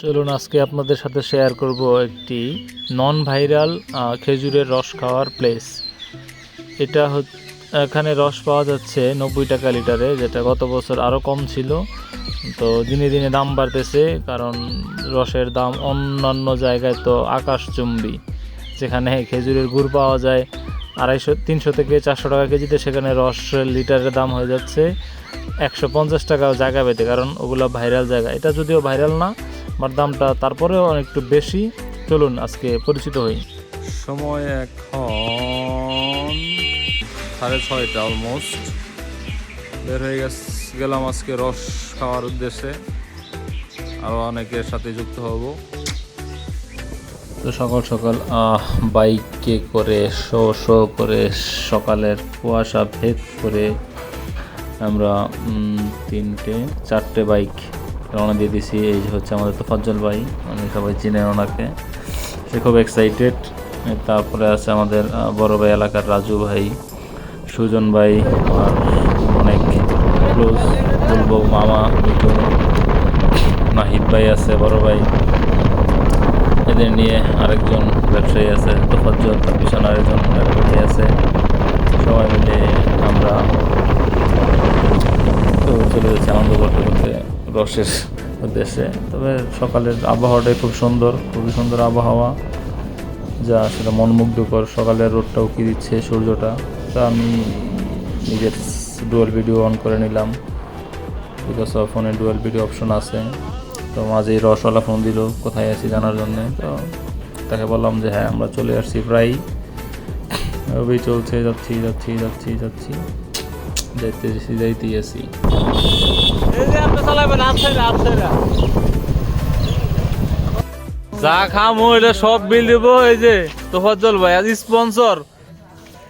চলুন আজকে আপনাদের সাথে শেয়ার করব একটি নন ভাইরাল খেজুরের রস খাওয়ার প্লেস। এটা এখানে রস পাওয়া যাচ্ছে 90 টাকা লিটারে, যেটা গত বছর আরও কম ছিল। তো দিনে দিনে দাম বাড়তেছে, কারণ রসের দাম অন্যান্য জায়গায় তো আকাশচুম্বী। যেখানে খেজুরের গুড় পাওয়া যায় 250-300 থেকে 400 টাকা কেজিতে, সেখানে রস লিটারের দাম হয়ে যাচ্ছে 150 টাকা জায়গা পেতে, কারণ ওগুলো ভাইরাল জায়গা। এটা যদিও ভাইরাল না, আমার দামটা তারপরেও অনেকটু বেশি। চলুন আজকে পরিচিত হই। সময় এখন 6:30 অলমোস্ট। বের হয়ে গেলাম আজকে রস খাওয়ার উদ্দেশ্যে, আরও অনেকের সাথে যুক্ত হব। তো সকাল সকাল বাইকে করে শো করে সকালের কুয়াশা ভেদ করে আমরা 3-4টে বাইক রওনা দিয়ে দিছি। এই যে হচ্ছে আমাদের তোফাজ্জল ভাই, মানে সবাই চিনেন ওনাকে, সে খুব এক্সাইটেড। তারপরে আছে আমাদের বড় ভাই এলাকার রাজু ভাই, সুজন ভাই, আর অনেক ক্লোজ বলবো মামা মিঠু, নাহিদ ভাই আছে বড় ভাই, এদের নিয়ে আরেকজন ব্যবসায়ী আছে তোফাজ্জল, তার পিছনে আরেকজন ব্যবসায়ী আছে। সবাই মিলে আমরা তো চলে যাচ্ছি আনন্দ করতে করতে রসের উদ্দেশ্যে। তবে সকালের আবহাওয়াটাই খুব সুন্দর, খুবই সুন্দর আবহাওয়া, যা আসলে মনমুগ্ধকর। সকালের রোদটাও কি দিচ্ছে, সূর্যটা। তা আমি নিজের ডুয়াল ভিডিও অন করে নিলাম, বিকজ ফোনে ডুয়াল ভিডিও অপশন আছে। তো মাঝে রসওয়ালা ফোন দিল কোথায় আছি জানার জন্যে। তো তাকে বললাম যে হ্যাঁ আমরা চলে আসছি প্রায়। ওই চলছে, যাচ্ছি যাইতেই আছি। যা খামো এটা সব বিল দিব এই যে তোফাজ্জল ভাই, আজ স্পন্সর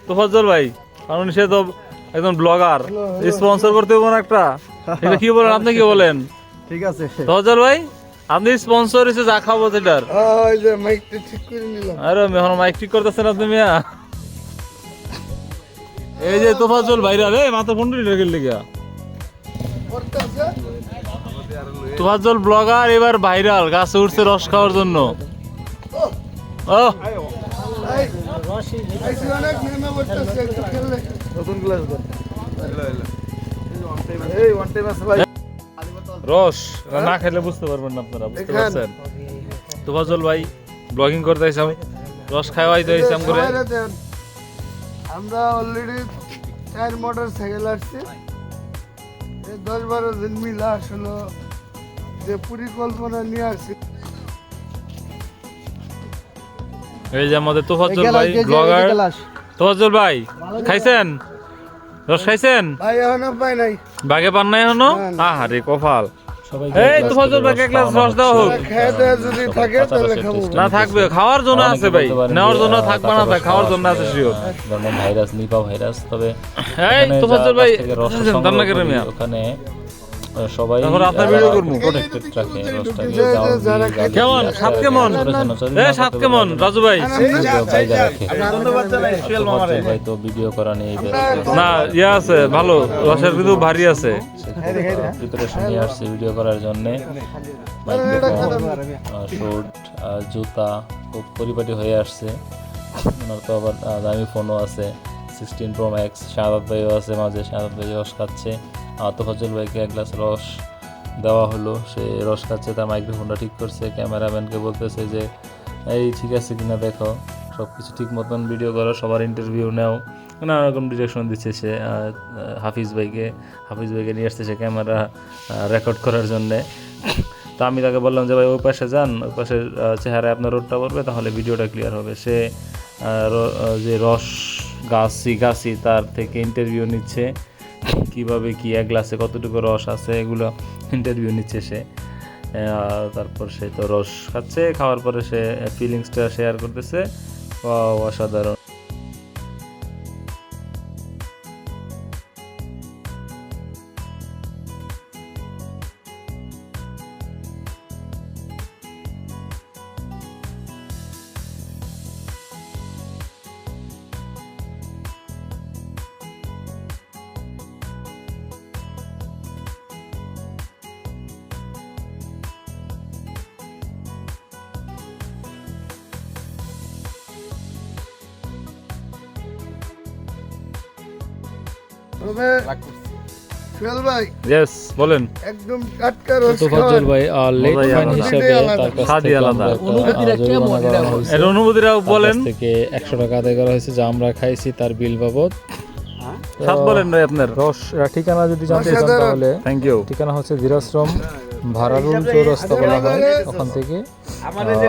তোফাজ্জল ভাই, কারণ সে তো একজন ব্লগার, স্পন্সর করতে হবে না একটা। এটা কি বলেন আপনি, কি বলেন? ঠিক আছে তোফাজ্জল ভাই, আপনি স্পন্সর হিসেবে যা খাবো সেটার। আরে এখন মাইক ঠিক করতেছেন আপনি মিয়া। এই যে তোফাজ্জল ভাইরা রে মাথা ফোন রেখে লেগা, তোফাজ্জল ব্লগার এবার ভাইরাল, গাছে উঠছে রস খাওয়ার জন্য। ও রস না খেলে বুঝতে পারবেন না আপনারা, বুঝতে পারছেন? তোফাজ্জল ভাই ব্লগিং করতে আইসাম, রস খাওয়াই তো আইসাম করে। আমরা অলরেডি 4 মোটরসাইকেল আসছে, 10-12 জন মিলে আসলে যে পরিকল্পনা নিয়ে আসছে। এই যে আমাদের তোফাজ্জল ভাই ব্লগার। তোফাজ্জল ভাই খাইছেন রস, খাইছেন? ভাই এখনো পাই নাই, বাগে পান নাই এখনো? আহারে কপাল। এই তোফাজ্জল ভাই এক গ্লাস রস দাও হোক। যদি থাকে তাহলে খাবো, না থাকবে, খাওয়ার জন্য আছে ভাই, নেওয়ার জন্য থাকবে না, খাওয়ার জন্য আছে শিওর। যেমন ভাইরাস, নিপা ভাইরাস। তবে এই তোফাজ্জল ভাই ওখানে সবাই আপনার ভিডিও করব, প্রোটেক্টেড রাখে রসটাকে। কেমন স্বাদ, কেমন স্বাদ, কেমন রাজু ভাই? ভাই তো ভিডিও করা নেই, না ইয়ে আছে ভালো, রসের কিন্তু ভারী আছে। প্রিপারেশন নিয়ে আসছে ভিডিও করার জন্য। শুট, জুতা খুব পরিপাটি হয়ে আসছে। ওনার তো আবার দামি ফোনও আছে, 16 Pro Max। শাহাদাত ভাইও আছে মাঝে, শাহাদাত ভাই রস খাচ্ছে। তোফাজ্জল ভাইকে এক গ্লাস রস দেওয়া হলো, সে রস খাচ্ছে, তার মাইক্রোফোনটা ঠিক করছে, ক্যামেরাম্যানকে বলতেছে যে এই ঠিক আছে কিনা দেখো, সব কিছু ঠিক মতন ভিডিও করো, সবার ইন্টারভিউ নাও, নানা রকম ডিরেকশন দিচ্ছে সে। হাফিজ ভাইকে নিয়ে আসছে সে ক্যামেরা রেকর্ড করার জন্যে। তো আমি তাকে বললাম যে ভাই ওই পাশে যান, ওই পাশের চেহারায় আপনার রোডটা পড়বে, তাহলে ভিডিওটা ক্লিয়ার হবে। সে যে রস গাছি তার থেকে ইন্টারভিউ নিচ্ছে, কিভাবে কি এক গ্লাসে কতটুকু রস আছে এগুলো ইন্টারভিউ নিচ্ছে সে। তারপর সে তো রস খাচ্ছে, খাওয়ার পরে সে ফিলিংসটা শেয়ার করতেছে। অসাধারণ। তবে সোহেল ভাই ইয়েস বলেন। একদম টাটকা রস তোফাজ্জল খাওয়ার ভাই লেট মজাই ফাইন আলাদা। হিসাবে মজাই আলাদা। তার কাছ স্বাদই থেকে আলাদা। আমরা একটা, অনুভূতিটা জরিমানা কেমন করা এটা হয়েছে। এর অনুভূতিটাও তার বলেন। কাছ থেকে 100 টাকা আদায় করা হয়েছে যা আমরা খাইছি তার বিল বাবদ। স্বাদ বলেন ভাই আপনার। রস ঠিকানা যদি জানতে চান অসাধারণ। তাহলে থ্যাংক ইউ। ঠিকানা হচ্ছে ধীরাশ্রম ভাড়ারুল চৌরাস্তা বলা হয়। ওখান থেকে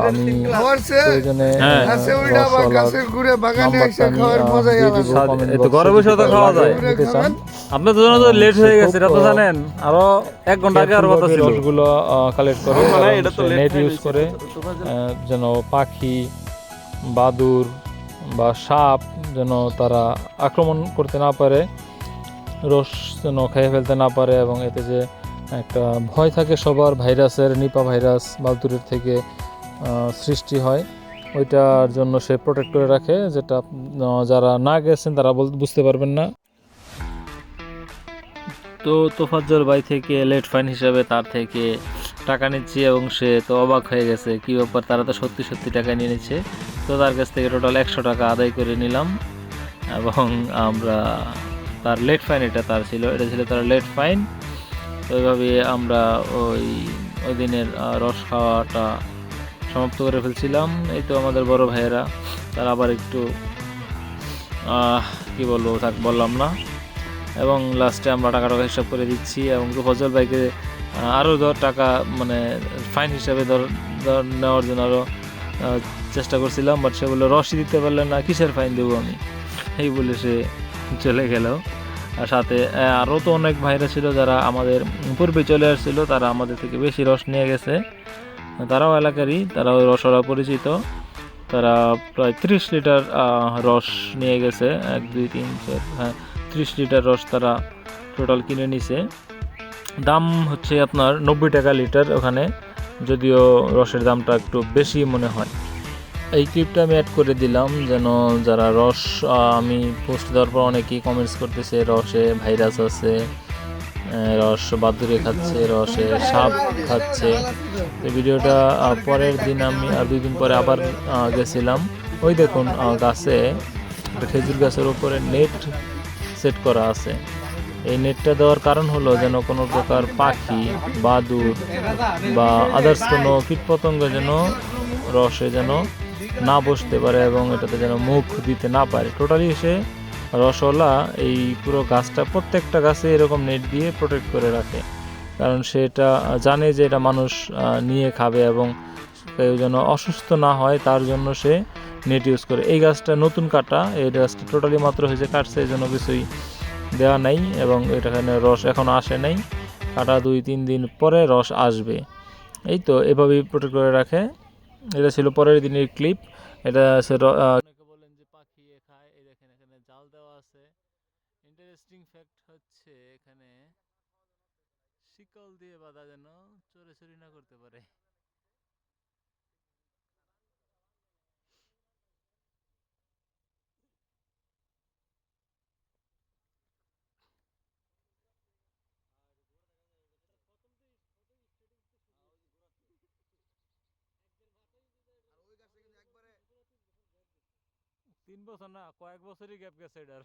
আমি খাওয়ার চেয়ে প্রয়োজনে হ্যাঁ। গাছে উল্টা বা রসওয়ালার গাছের গুড়ে বাগানে নাম্বারটা এসে আমি খাওয়ার মজাই দিয়ে আলাদা দিব স্বাদ- কমেন্ট এই তো বক্সে গরমের যদি সাথে কারো খাওয়া লাগে, যায়। নিতে চান। আপনার জন্য তো লেট হয়ে গেছে, এটা তো খুব, জানেন। আরো 1 ঘন্টা আগে আরো কথা ছিল। রসগুলো কালেক্ট করে নেট ইউজ করে যেন পাখি, বাদুর বা সাপ যেন তারা আক্রমণ করতে না পারে, রস যেন খেয়ে ফেলতে না পারে, এবং এতে যে একটা ভয় থাকে সবার ভাইরাসের, নিপা ভাইরাস বাদুরের থেকে সৃষ্টি হয়, ওইটার জন্য সে প্রোটেক্ট করে রাখে, যেটা যারা না গেছেন তারা বুঝতে পারবেন না। তো তোফাজ্জল ভাই থেকে লেট ফাইন হিসাবে তার থেকে টাকা নিচ্ছি, এবং সে তো অবাক হয়ে গেছে কি ব্যাপার, তারা তো সত্যি সত্যি টাকা নিয়ে নিচ্ছে। তো তার কাছ থেকে টোটাল 100 টাকা আদায় করে নিলাম, এবং আমরা তার লেট ফাইন, এটা তার ছিল, এটা ছিল তার লেট ফাইন। তো এইভাবে আমরা ওই দিনের রস খাওয়াটা সমাপ্ত করে ফেলছিলাম। এই তো আমাদের বড় ভাইয়েরা তারা আবার একটু কি বলবো থাক বললাম না, এবং লাস্টে আমরা টাকা হিসাব করে দিচ্ছি, এবং ফজল ভাইকে আরও টাকা মানে ফাইন হিসাবে নেওয়ার জন্য আরও চেষ্টা করছিলাম, বাট সে বললো রসই দিতে পারলেন না, কিসের ফাইন দেবো আমি, এই বলে সে চলে গেল। আর সাথে আরও তো অনেক ভাইরা ছিল যারা আমাদের পূর্বে চলে আসছিল, তারা আমাদের থেকে বেশি রস নিয়ে গেছে, তারাও এলাকারই, তারাও রসরা পরিচিত। তারা প্রায় 30 লিটার রস নিয়ে গেছে, 1 2 3 4 হ্যাঁ 30 লিটার রস তারা টোটাল কিনে নিছে। দাম হচ্ছে আপনার 90 টাকা লিটার ওখানে, যদিও রসের দামটা একটু বেশি মনে হয়। এই ক্লিপটা আমি অ্যাড করে দিলাম যেন যারা রস আমি পোস্ট দেওয়ার পর অনেকেই কমেন্টস করতেছে রসে ভাইরাস আছে, রস বাদুড়ে খাচ্ছে, রসে সাপ খাচ্ছে। তো ভিডিওটা পরের দিন আমি আর 2 দিন পরে আবার গেছিলাম, ওই দেখুন গাছে একটা খেজুর গাছের উপরে নেট সেট করা আছে। এই নেটটা দেওয়ার কারণ হলো যেন কোনো প্রকার পাখি, বাদুড় বা আদার্স কোনো কীটপতঙ্গ যেন রসে যেন না বসতে পারে, এবং এটাতে যেন মুখ দিতে না পারে। টোটালি সে রসওয়ালা এই পুরো গাছটা, প্রত্যেকটা গাছে এরকম নেট দিয়ে প্রোটেক্ট করে রাখে, কারণ সেটা জানে যে এটা মানুষ নিয়ে খাবে, এবং কেউ যেন অসুস্থ না হয় তার জন্য সে নেট ইউজ করে। এই গাছটা নতুন কাটা, এই গাছটা টোটালি মাত্র হয়েছে কাটছে, এই জন্য কিছুই দেওয়া নাই, এবং এখানে রস এখনও আসে নাই, কাটা 2-3 দিন পরে রস আসবে। এই তো এভাবেই প্রোটেক্ট করে রাখে। এটা ছিল পরের দিনের ক্লিপ। এটা অনেকে বলেন যে পাখি খায়, এই দেখেন এখানে জাল দেওয়া আছে। ইন্টারেস্টিং ফ্যাক্ট হচ্ছে এখানে শিকল দিয়ে বাঁধা যেন চোরে চুরি না করতে পারে। 3 বছর না, কয়েক বছরই গ্যাপ গেছে এটার।